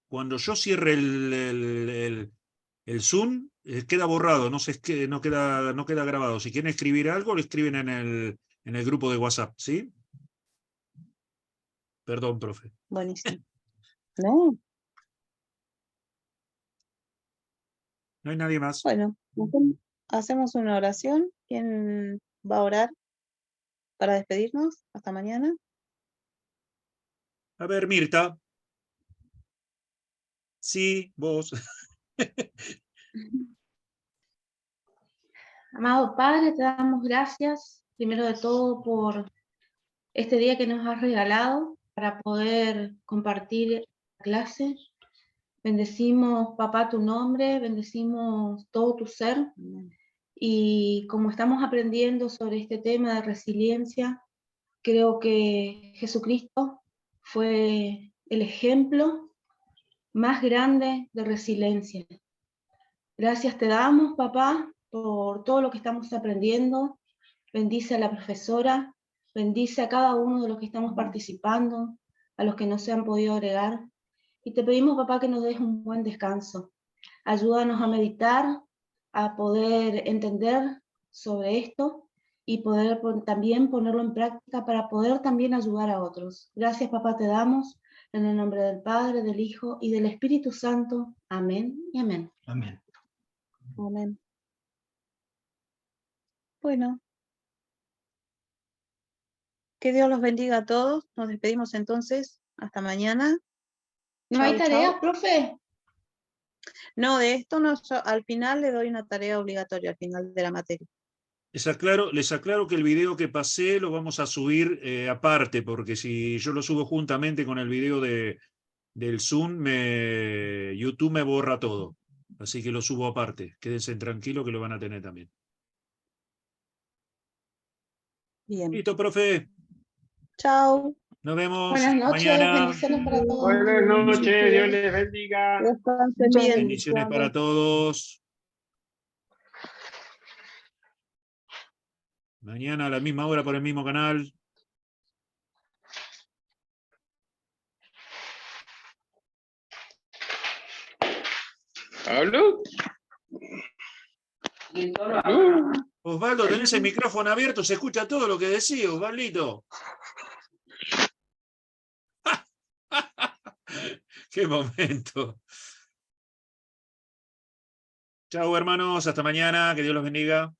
cuando yo cierre el Zoom, queda borrado, no queda grabado. Si quieren escribir algo, lo escriben en el grupo de WhatsApp, ¿sí? Perdón, profe. Buenísimo. No, No hay nadie más. bueno, hacemos una oración. ¿Quién va a orar para despedirnos? Hasta mañana. A ver, Mirta. Sí, vos. Amado Padre, te damos gracias, primero de todo, por este día que nos has regalado para poder compartir la clase. Bendecimos, papá, tu nombre, bendecimos todo tu ser. Y como estamos aprendiendo sobre este tema de resiliencia, creo que Jesucristo fue el ejemplo más grande de resiliencia. Gracias te damos, papá, por todo lo que estamos aprendiendo. Bendice a la profesora, bendice a cada uno de los que estamos participando, a los que no se han podido agregar. Y te pedimos, papá, que nos des un buen descanso. Ayúdanos a meditar, a poder entender sobre esto y poder también ponerlo en práctica para poder también ayudar a otros. Gracias, papá, te damos en el nombre del Padre, del Hijo y del Espíritu Santo. Amén y amén. Amén. Amén. Bueno. Que Dios los bendiga a todos. Nos despedimos entonces. Hasta mañana. ¿No hay tarea, profe? No, de esto no, al final le doy una tarea obligatoria, al final de la materia. Les aclaro que el video que pasé lo vamos a subir aparte, porque si yo lo subo juntamente con el video del Zoom, YouTube me borra todo. Así que lo subo aparte. Quédense tranquilos que lo van a tener también. Bien. Listo, profe. Chao. Nos vemos. Buenas noches, mañana. bendiciones para todos. Buenas noches, Dios les bendiga. Descansen bien. Bendiciones para todos. Mañana a la misma hora por el mismo canal. ¿Hablo? Osvaldo, tenés el micrófono abierto, se escucha todo lo que decís, Osvaldito. ¡Qué momento! Chao, hermanos, hasta mañana, que Dios los bendiga.